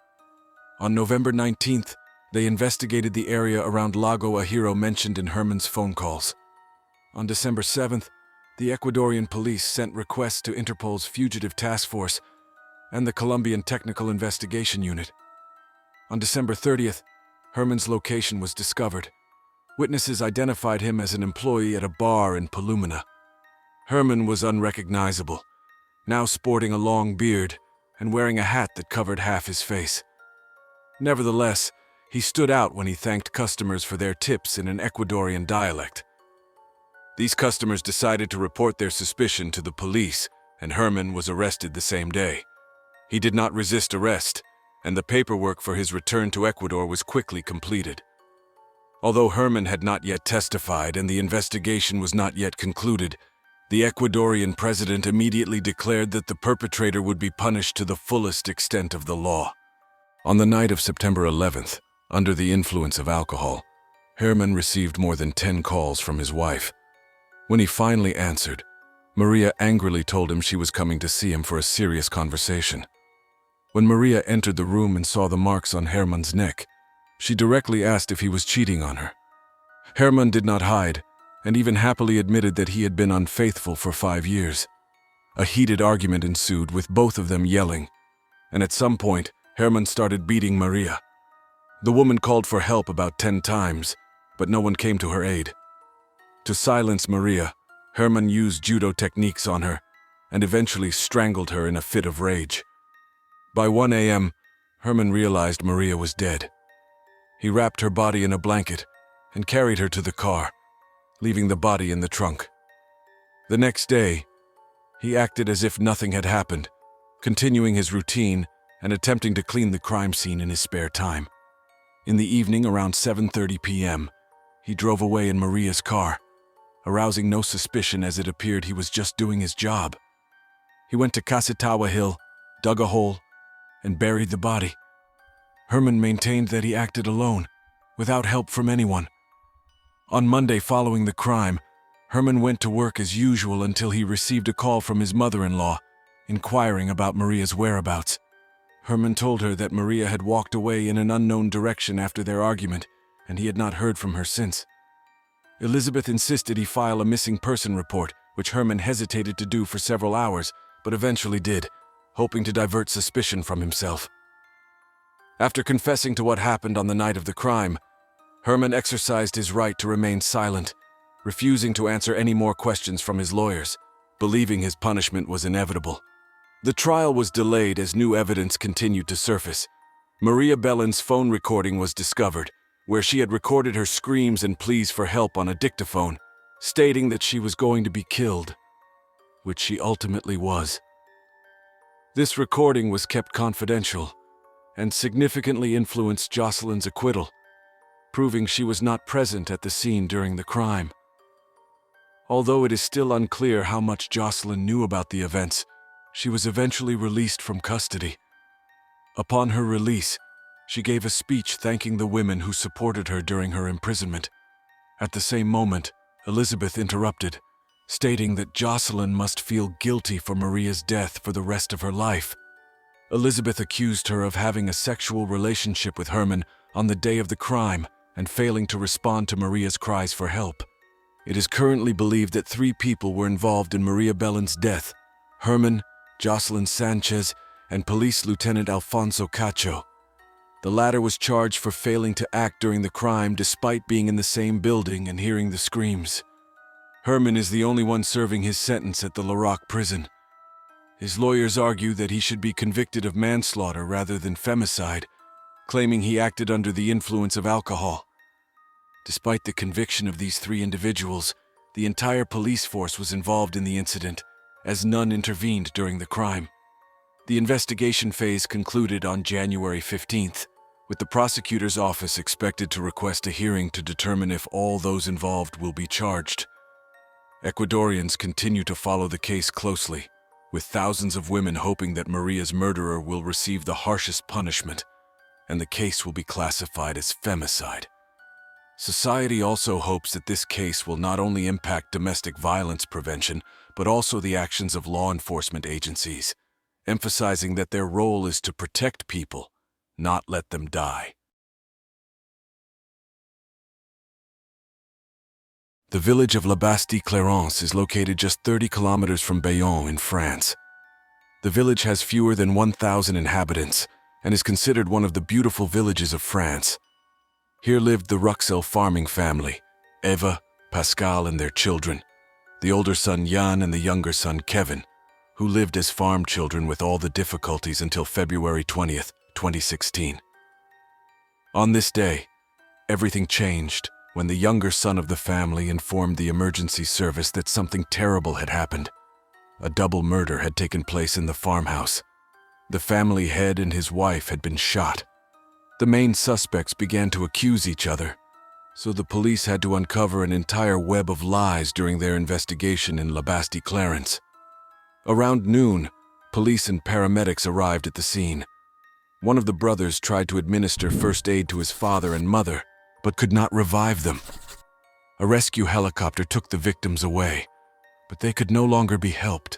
On November 19th, they investigated the area around Lago Ajiro mentioned in Herman's phone calls. On December 7th, the Ecuadorian police sent requests to Interpol's Fugitive Task Force and the Colombian Technical Investigation Unit. On December 30th, Herman's location was discovered. Witnesses identified him as an employee at a bar in Palomina. Herman was unrecognizable, now sporting a long beard and wearing a hat that covered half his face. Nevertheless, he stood out when he thanked customers for their tips in an Ecuadorian dialect. These customers decided to report their suspicion to the police, and Herman was arrested the same day. He did not resist arrest, and the paperwork for his return to Ecuador was quickly completed. Although Herman had not yet testified and the investigation was not yet concluded, the Ecuadorian president immediately declared that the perpetrator would be punished to the fullest extent of the law. On the night of September 11th, under the influence of alcohol, Herman received more than 10 calls from his wife. When he finally answered, Maria angrily told him she was coming to see him for a serious conversation. When Maria entered the room and saw the marks on Herman's neck, she directly asked if he was cheating on her. Herman did not hide, and even happily admitted that he had been unfaithful for 5 years. A heated argument ensued, with both of them yelling, and at some point, Herman started beating Maria. The woman called for help about 10 times, but no one came to her aid. To silence Maria, Herman used judo techniques on her and eventually strangled her in a fit of rage. By 1 a.m., Herman realized Maria was dead. He wrapped her body in a blanket and carried her to the car, leaving the body in the trunk. The next day, he acted as if nothing had happened, continuing his routine and attempting to clean the crime scene in his spare time. In the evening, around 7:30 p.m., he drove away in Maria's car, arousing no suspicion as it appeared he was just doing his job. He went to Casitawa Hill, dug a hole, and buried the body. Herman maintained that he acted alone, without help from anyone. On Monday following the crime, Herman went to work as usual until he received a call from his mother-in-law, inquiring about Maria's whereabouts. Herman told her that Maria had walked away in an unknown direction after their argument, and he had not heard from her since. Elizabeth insisted he file a missing person report, which Herman hesitated to do for several hours, but eventually did, hoping to divert suspicion from himself. After confessing to what happened on the night of the crime, Herman exercised his right to remain silent, refusing to answer any more questions from his lawyers, believing his punishment was inevitable. The trial was delayed as new evidence continued to surface. Maria Bellin's phone recording was discovered, where she had recorded her screams and pleas for help on a dictaphone, stating that she was going to be killed, which she ultimately was. This recording was kept confidential and significantly influenced Jocelyn's acquittal, proving she was not present at the scene during the crime. Although it is still unclear how much Jocelyn knew about the events, she was eventually released from custody. Upon her release, she gave a speech thanking the women who supported her during her imprisonment. At the same moment, Elizabeth interrupted, stating that Jocelyn must feel guilty for Maria's death for the rest of her life. Elizabeth accused her of having a sexual relationship with Herman on the day of the crime and failing to respond to Maria's cries for help. It is currently believed that 3 people were involved in Maria Bellin's death: Herman, Jocelyn Sanchez, and Police Lieutenant Alfonso Cacho. The latter was charged for failing to act during the crime despite being in the same building and hearing the screams. Herman is the only one serving his sentence at the Laroque prison. His lawyers argue that he should be convicted of manslaughter rather than femicide, claiming he acted under the influence of alcohol. Despite the conviction of these 3 individuals, the entire police force was involved in the incident, as none intervened during the crime. The investigation phase concluded on January 15th, with the prosecutor's office expected to request a hearing to determine if all those involved will be charged. Ecuadorians continue to follow the case closely, with thousands of women hoping that Maria's murderer will receive the harshest punishment, and the case will be classified as femicide. Society also hopes that this case will not only impact domestic violence prevention, but also the actions of law enforcement agencies, emphasizing that their role is to protect people, not let them die. The village of La Bastille-Clarence is located just 30 kilometers from Bayonne in France. The village has fewer than 1,000 inhabitants and is considered one of the beautiful villages of France. Here lived the Ruxel farming family, Eva, Pascal, and their children, the older son Jan and the younger son Kevin, who lived as farm children with all the difficulties until February 20th, 2016. On this day, everything changed when the younger son of the family informed the emergency service that something terrible had happened. A double murder had taken place in the farmhouse. The family head and his wife had been shot. The main suspects began to accuse each other, so the police had to uncover an entire web of lies during their investigation in La Bastille-Clarence. Around noon, police and paramedics arrived at the scene. One of the brothers tried to administer first aid to his father and mother, but could not revive them. A rescue helicopter took the victims away, but they could no longer be helped.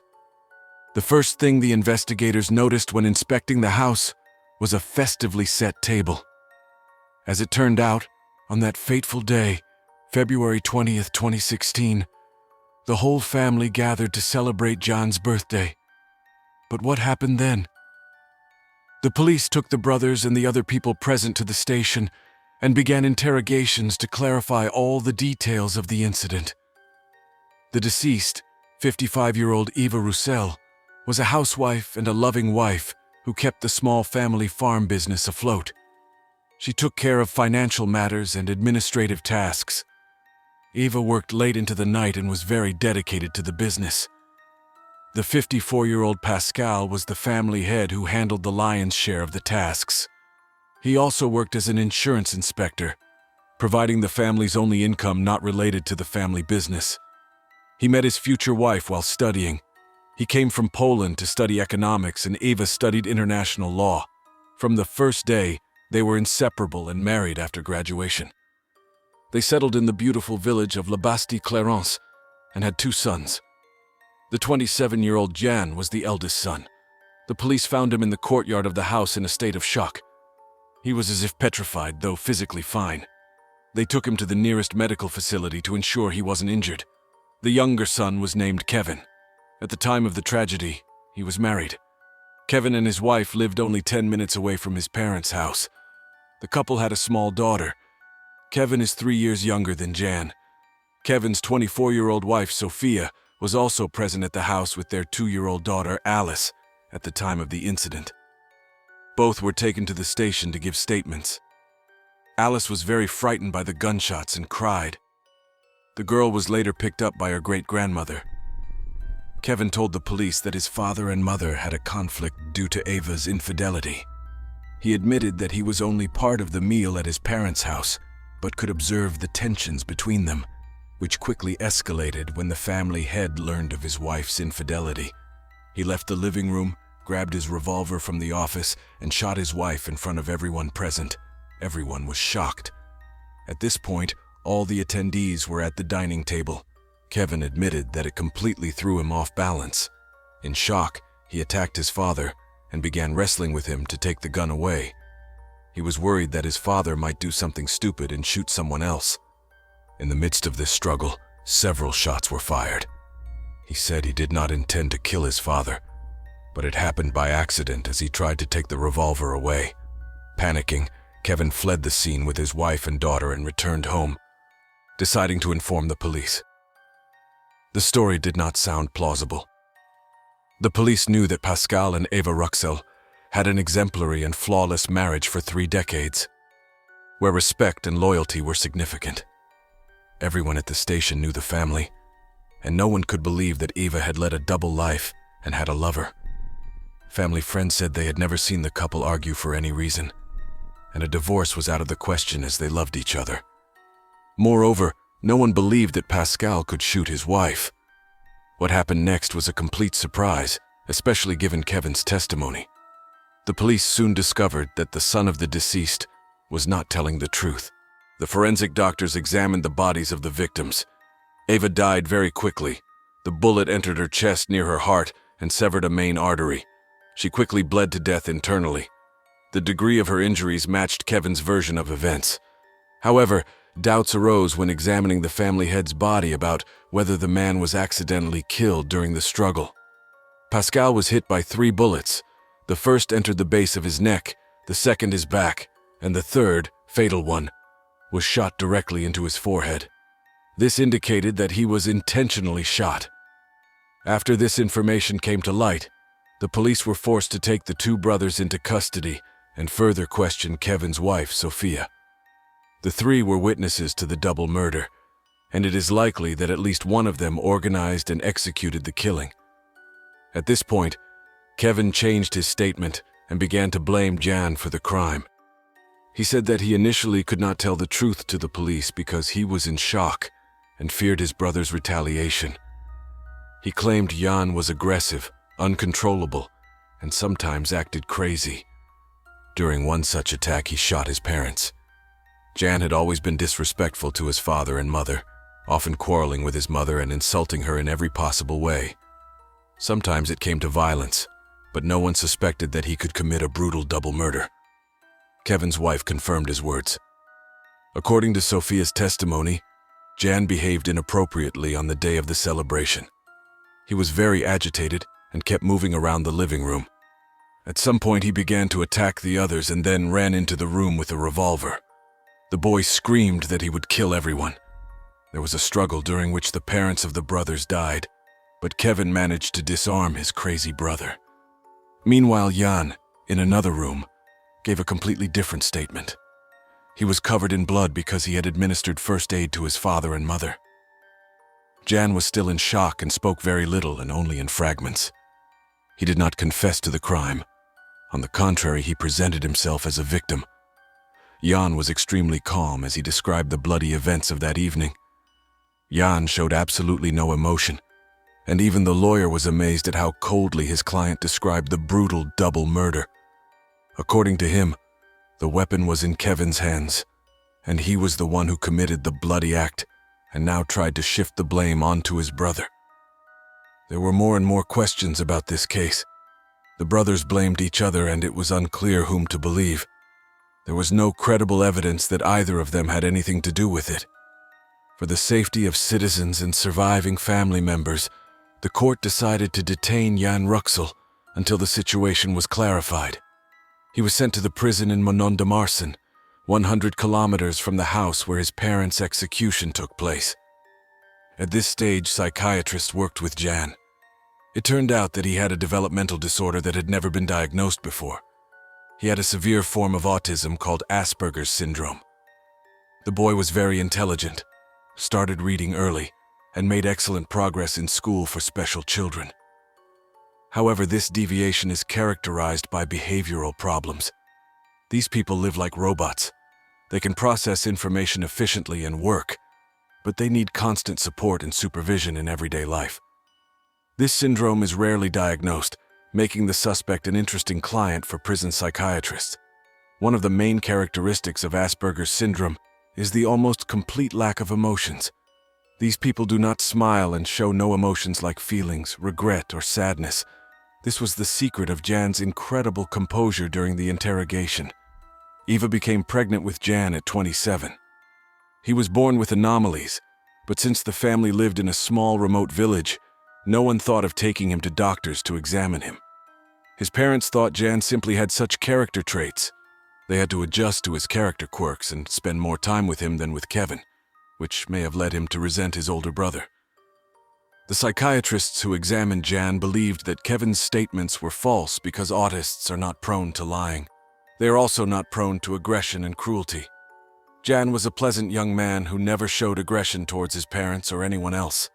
The first thing the investigators noticed when inspecting the house was a festively set table. As it turned out, on that fateful day, February 20th, 2016, the whole family gathered to celebrate John's birthday. But what happened then? The police took the brothers and the other people present to the station and began interrogations to clarify all the details of the incident. The deceased, 55-year-old Eva Roussel, was a housewife and a loving wife who kept the small family farm business afloat. She took care of financial matters and administrative tasks. Eva worked late into the night and was very dedicated to the business. The 54-year-old Pascal was the family head who handled the lion's share of the tasks. He also worked as an insurance inspector, providing the family's only income not related to the family business. He met his future wife while studying. He came from Poland to study economics, and Eva studied international law. From the first day, they were inseparable and married after graduation. They settled in the beautiful village of La Bastille-Clarence and had 2 sons. The 27-year-old Jan was the eldest son. The police found him in the courtyard of the house in a state of shock. He was as if petrified, though physically fine. They took him to the nearest medical facility to ensure he wasn't injured. The younger son was named Kevin. At the time of the tragedy, he was married. Kevin and his wife lived only 10 minutes away from his parents' house. The couple had a small daughter. Kevin is 3 years younger than Jan. Kevin's 24-year-old wife, Sophia, was also present at the house with their 2-year-old daughter, Alice, at the time of the incident. Both were taken to the station to give statements. Alice was very frightened by the gunshots and cried. The girl was later picked up by her great-grandmother. Kevin told the police that his father and mother had a conflict due to Eva's infidelity. He admitted that he was only part of the meal at his parents' house, but could observe the tensions between them. which quickly escalated when the family head learned of his wife's infidelity. He left the living room, grabbed his revolver from the office, and shot his wife in front of everyone present. Everyone was shocked. At this point, all the attendees were at the dining table. Kevin admitted that it completely threw him off balance. In shock, he attacked his father and began wrestling with him to take the gun away. He was worried that his father might do something stupid and shoot someone else. In the midst of this struggle, several shots were fired. He said he did not intend to kill his father, but it happened by accident as he tried to take the revolver away. Panicking, Kevin fled the scene with his wife and daughter and returned home, deciding to inform the police. The story did not sound plausible. The police knew that Pascal and Eva Ruxel had an exemplary and flawless marriage for 3 decades, where respect and loyalty were significant. Everyone at the station knew the family, and no one could believe that Eva had led a double life and had a lover. Family friends said they had never seen the couple argue for any reason, and a divorce was out of the question as they loved each other. Moreover, no one believed that Pascal could shoot his wife. What happened next was a complete surprise, especially given Kevin's testimony. The police soon discovered that the son of the deceased was not telling the truth. The forensic doctors examined the bodies of the victims. Eva died very quickly. The bullet entered her chest near her heart and severed a main artery. She quickly bled to death internally. The degree of her injuries matched Kevin's version of events. However, doubts arose when examining the family head's body about whether the man was accidentally killed during the struggle. Pascal was hit by 3 bullets. The first entered the base of his neck, the second his back, and the third, fatal one, was shot directly into his forehead. This indicated that he was intentionally shot. After this information came to light, the police were forced to take the 2 brothers into custody and further question Kevin's wife, Sophia. The 3 were witnesses to the double murder, and it is likely that at least one of them organized and executed the killing. At this point, Kevin changed his statement and began to blame Jan for the crime. He said that he initially could not tell the truth to the police because he was in shock and feared his brother's retaliation. He claimed Jan was aggressive, uncontrollable, and sometimes acted crazy. During one such attack, he shot his parents. Jan had always been disrespectful to his father and mother, often quarreling with his mother and insulting her in every possible way. Sometimes it came to violence, but no one suspected that he could commit a brutal double murder. Kevin's wife confirmed his words. According to Sophia's testimony, Jan behaved inappropriately on the day of the celebration. He was very agitated and kept moving around the living room. At some point, he began to attack the others and then ran into the room with a revolver. The boy screamed that he would kill everyone. There was a struggle during which the parents of the brothers died, but Kevin managed to disarm his crazy brother. Meanwhile, Jan, in another room, gave a completely different statement. He was covered in blood because he had administered first aid to his father and mother. Jan was still in shock and spoke very little and only in fragments. He did not confess to the crime. On the contrary, he presented himself as a victim. Jan was extremely calm as he described the bloody events of that evening. Jan showed absolutely no emotion, and even the lawyer was amazed at how coldly his client described the brutal double murder. According to him, the weapon was in Kevin's hands, and he was the one who committed the bloody act and now tried to shift the blame onto his brother. There were more and more questions about this case. The brothers blamed each other, and it was unclear whom to believe. There was no credible evidence that either of them had anything to do with it. For the safety of citizens and surviving family members, the court decided to detain Jan Ruxel until the situation was clarified. He was sent to the prison in Manhunt, 100 kilometers from the house where his parents' execution took place. At this stage, psychiatrists worked with Jan. It turned out that he had a developmental disorder that had never been diagnosed before. He had a severe form of autism called Asperger's syndrome. The boy was very intelligent, started reading early, and made excellent progress in school for special children. However, this deviation is characterized by behavioral problems. These people live like robots. They can process information efficiently and work, but they need constant support and supervision in everyday life. This syndrome is rarely diagnosed, making the suspect an interesting client for prison psychiatrists. One of the main characteristics of Asperger's syndrome is the almost complete lack of emotions. These people do not smile and show no emotions like feelings, regret, or sadness. This was the secret of Jan's incredible composure during the interrogation. Eva became pregnant with Jan at 27. He was born with anomalies, but since the family lived in a small, remote village, no one thought of taking him to doctors to examine him. His parents thought Jan simply had such character traits. They had to adjust to his character quirks and spend more time with him than with Kevin, which may have led him to resent his older brother. The psychiatrists who examined Jan believed that Kevin's statements were false because autists are not prone to lying. They are also not prone to aggression and cruelty. Jan was a pleasant young man who never showed aggression towards his parents or anyone else.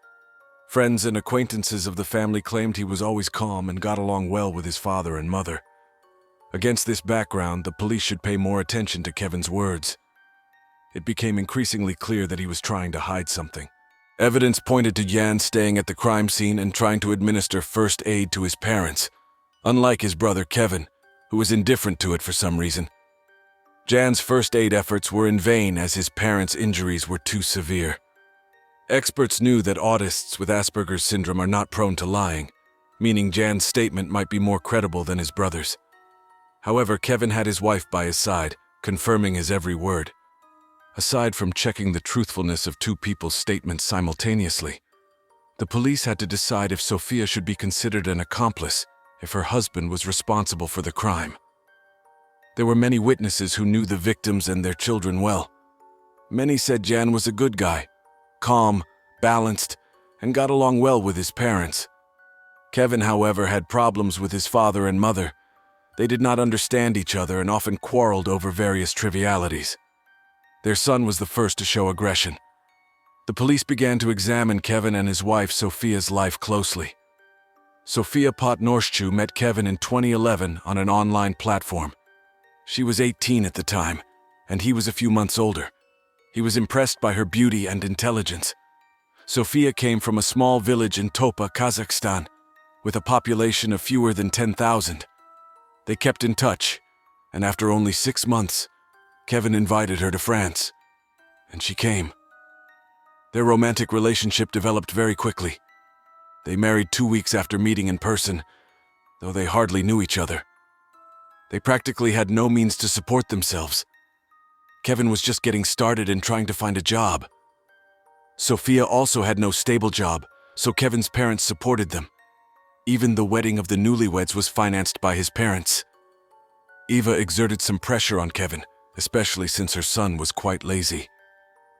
Friends and acquaintances of the family claimed he was always calm and got along well with his father and mother. Against this background, the police should pay more attention to Kevin's words. It became increasingly clear that he was trying to hide something. Evidence pointed to Jan staying at the crime scene and trying to administer first aid to his parents, unlike his brother Kevin, who was indifferent to it for some reason. Jan's first aid efforts were in vain as his parents' injuries were too severe. Experts knew that autists with Asperger's syndrome are not prone to lying, meaning Jan's statement might be more credible than his brother's. However, Kevin had his wife by his side, confirming his every word. Aside from checking the truthfulness of two people's statements simultaneously, the police had to decide if Sophia should be considered an accomplice if her husband was responsible for the crime. There were many witnesses who knew the victims and their children well. Many said Jan was a good guy, calm, balanced, and got along well with his parents. Kevin, however, had problems with his father and mother. They did not understand each other and often quarreled over various trivialities. Their son was the first to show aggression. The police began to examine Kevin and his wife Sophia's life closely. Sophia Potnorschu met Kevin in 2011 on an online platform. She was 18 at the time, and he was a few months older. He was impressed by her beauty and intelligence. Sophia came from a small village in Topa, Kazakhstan, with a population of fewer than 10,000. They kept in touch, and after only 6 months, Kevin invited her to France, and she came. Their romantic relationship developed very quickly. They married 2 weeks after meeting in person, though they hardly knew each other. They practically had no means to support themselves. Kevin was just getting started and trying to find a job. Sophia also had no stable job, so Kevin's parents supported them. Even the wedding of the newlyweds was financed by his parents. Eva exerted some pressure on Kevin, especially since her son was quite lazy.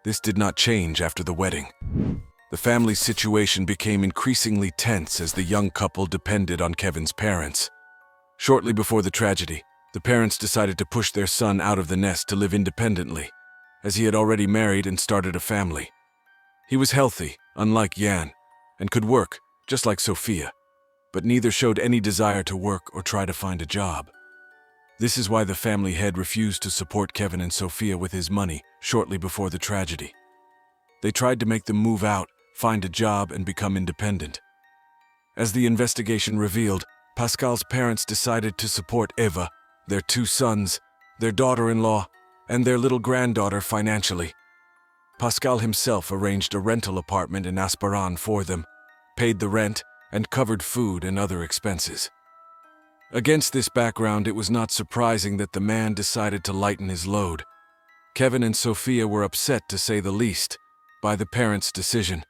This did not change after the wedding. The family's situation became increasingly tense as the young couple depended on Kevin's parents. Shortly before the tragedy, the parents decided to push their son out of the nest to live independently, as he had already married and started a family. He was healthy, unlike Jan, and could work, just like Sophia, but neither showed any desire to work or try to find a job. This is why the family head refused to support Kevin and Sophia with his money shortly before the tragedy. They tried to make them move out, find a job, and become independent. As the investigation revealed, Pascal's parents decided to support Eva, their 2 sons, their daughter-in-law, and their little granddaughter financially. Pascal himself arranged a rental apartment in Asparan for them, paid the rent, and covered food and other expenses. Against this background, it was not surprising that the man decided to lighten his load. Kevin and Sophia were upset, to say the least, by the parents' decision.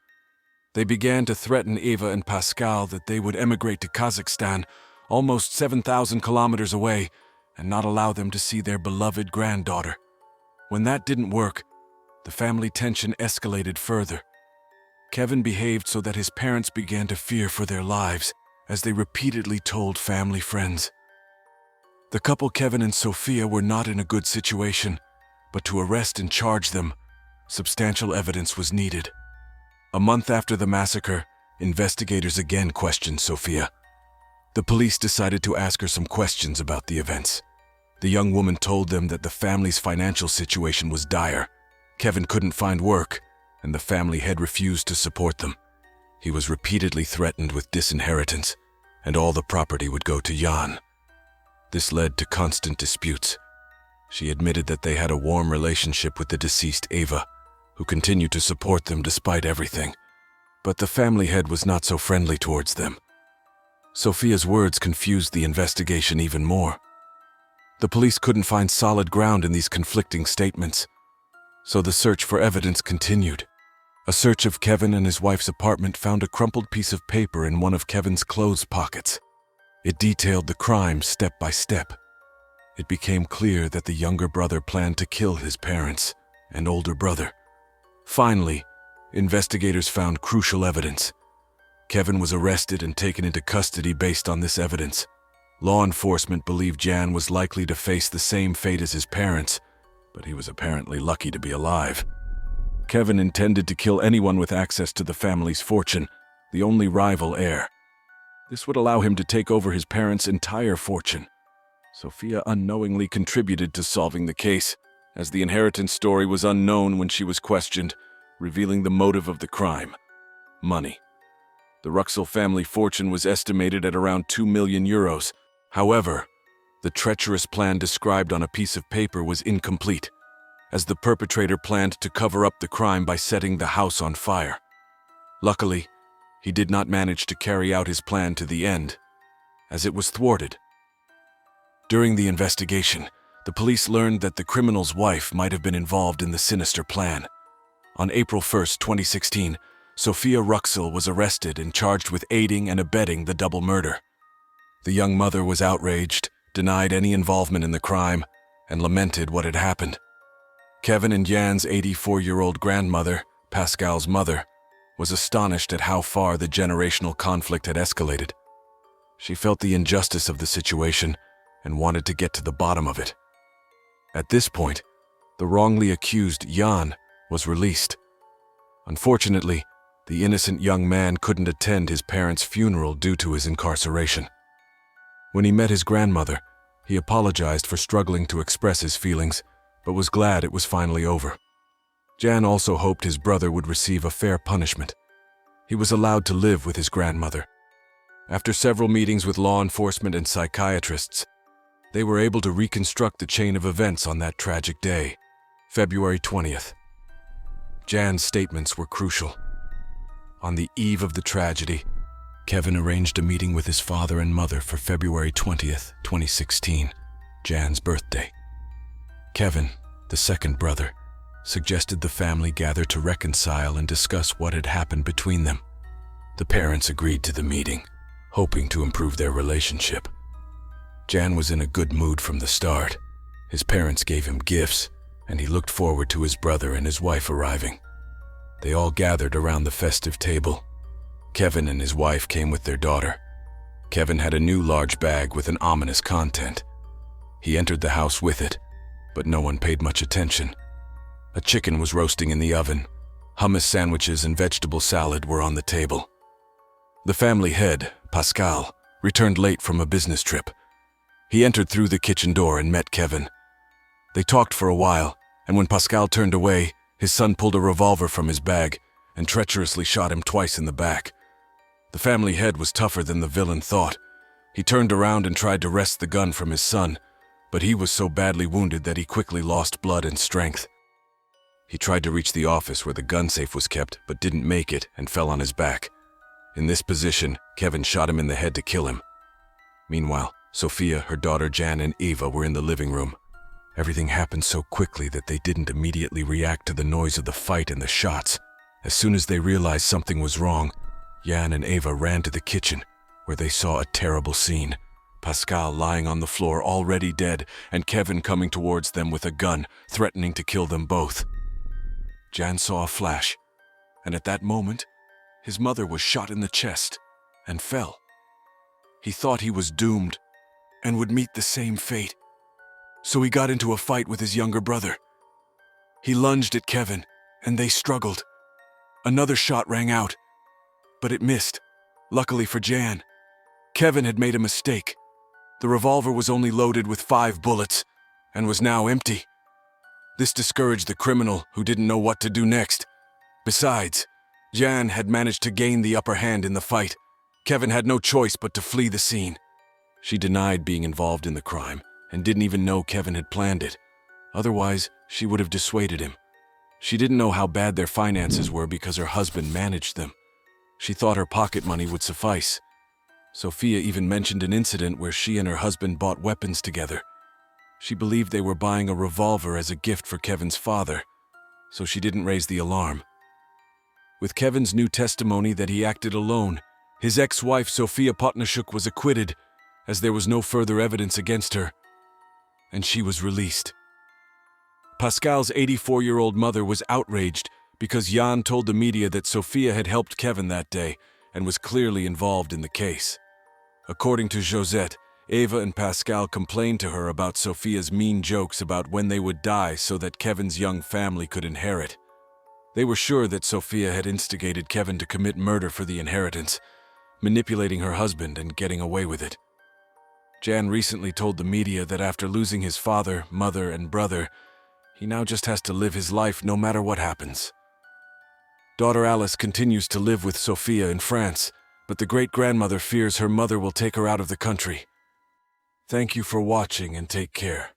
They began to threaten Eva and Pascal that they would emigrate to Kazakhstan, almost 7,000 kilometers away, and not allow them to see their beloved granddaughter. When that didn't work, the family tension escalated further. Kevin behaved so that his parents began to fear for their lives, as they repeatedly told family friends. The couple Kevin and Sophia were not in a good situation, but to arrest and charge them, substantial evidence was needed. A month after the massacre, investigators again questioned Sophia. The police decided to ask her some questions about the events. The young woman told them that the family's financial situation was dire. Kevin couldn't find work, and the family head refused to support them. He was repeatedly threatened with disinheritance, and all the property would go to Jan. This led to constant disputes. She admitted that they had a warm relationship with the deceased Eva, who continued to support them despite everything. But the family head was not so friendly towards them. Sophia's words confused the investigation even more. The police couldn't find solid ground in these conflicting statements, so the search for evidence continued. A search of Kevin and his wife's apartment found a crumpled piece of paper in one of Kevin's clothes pockets. It detailed the crime step by step. It became clear that the younger brother planned to kill his parents and older brother. Finally, investigators found crucial evidence. Kevin was arrested and taken into custody based on this evidence. Law enforcement believed Jan was likely to face the same fate as his parents, but he was apparently lucky to be alive. Kevin intended to kill anyone with access to the family's fortune, the only rival heir. This would allow him to take over his parents' entire fortune. Sophia unknowingly contributed to solving the case, as the inheritance story was unknown when she was questioned, revealing the motive of the crime: money. The Ruxel family fortune was estimated at around 2 million euros. However, the treacherous plan described on a piece of paper was incomplete, as the perpetrator planned to cover up the crime by setting the house on fire. Luckily, he did not manage to carry out his plan to the end, as it was thwarted. During the investigation, the police learned that the criminal's wife might have been involved in the sinister plan. On April 1, 2016, Sophia Ruxel was arrested and charged with aiding and abetting the double murder. The young mother was outraged, denied any involvement in the crime, and lamented what had happened. Kevin and Jan's 84-year-old grandmother, Pascal's mother, was astonished at how far the generational conflict had escalated. She felt the injustice of the situation and wanted to get to the bottom of it. At this point, the wrongly accused Jan was released. Unfortunately, the innocent young man couldn't attend his parents' funeral due to his incarceration. When he met his grandmother, he apologized for struggling to express his feelings, but was glad it was finally over. Jan also hoped his brother would receive a fair punishment. He was allowed to live with his grandmother. After several meetings with law enforcement and psychiatrists, they were able to reconstruct the chain of events on that tragic day, February 20th. Jan's statements were crucial. On the eve of the tragedy, Kevin arranged a meeting with his father and mother for February 20th, 2016, Jan's birthday. Kevin, the second brother, suggested the family gather to reconcile and discuss what had happened between them. The parents agreed to the meeting, hoping to improve their relationship. Jan was in a good mood from the start. His parents gave him gifts, and he looked forward to his brother and his wife arriving. They all gathered around the festive table. Kevin and his wife came with their daughter. Kevin had a new large bag with an ominous content. He entered the house with it, but no one paid much attention. A chicken was roasting in the oven. Hummus sandwiches and vegetable salad were on the table. The family head, Pascal, returned late from a business trip. He entered through the kitchen door and met Kevin. They talked for a while, and when Pascal turned away, his son pulled a revolver from his bag and treacherously shot him twice in the back. The family head was tougher than the villain thought. He turned around and tried to wrest the gun from his son, but he was so badly wounded that he quickly lost blood and strength. He tried to reach the office where the gun safe was kept, but didn't make it and fell on his back. In this position, Kevin shot him in the head to kill him. Meanwhile, Sophia, her daughter Jan, and Eva were in the living room. Everything happened so quickly that they didn't immediately react to the noise of the fight and the shots. As soon as they realized something was wrong, Jan and Eva ran to the kitchen, where they saw a terrible scene. Pascal lying on the floor already dead, and Kevin coming towards them with a gun, threatening to kill them both. Jan saw a flash, and at that moment, his mother was shot in the chest and fell. He thought he was doomed and would meet the same fate, so he got into a fight with his younger brother. He lunged at Kevin, and they struggled. Another shot rang out, but it missed, luckily for Jan. Kevin had made a mistake. The revolver was only loaded with 5 bullets and was now empty. This discouraged the criminal, who didn't know what to do next. Besides, Jan had managed to gain the upper hand in the fight. Kevin had no choice but to flee the scene. She denied being involved in the crime and didn't even know Kevin had planned it. Otherwise, she would have dissuaded him. She didn't know how bad their finances were because her husband managed them. She thought her pocket money would suffice. Sophia even mentioned an incident where she and her husband bought weapons together. She believed they were buying a revolver as a gift for Kevin's father, so she didn't raise the alarm. With Kevin's new testimony that he acted alone, his ex-wife Sophia Potnashuk was acquitted, as there was no further evidence against her, and she was released. Pascal's 84-year-old mother was outraged because Jan told the media that Sophia had helped Kevin that day and was clearly involved in the case. According to Josette, Eva and Pascal complained to her about Sophia's mean jokes about when they would die so that Kevin's young family could inherit. They were sure that Sophia had instigated Kevin to commit murder for the inheritance, manipulating her husband and getting away with it. Jan recently told the media that after losing his father, mother, and brother, he now just has to live his life no matter what happens. Daughter Alice continues to live with Sophia in France, but the great-grandmother fears her mother will take her out of the country. Thank you for watching and take care.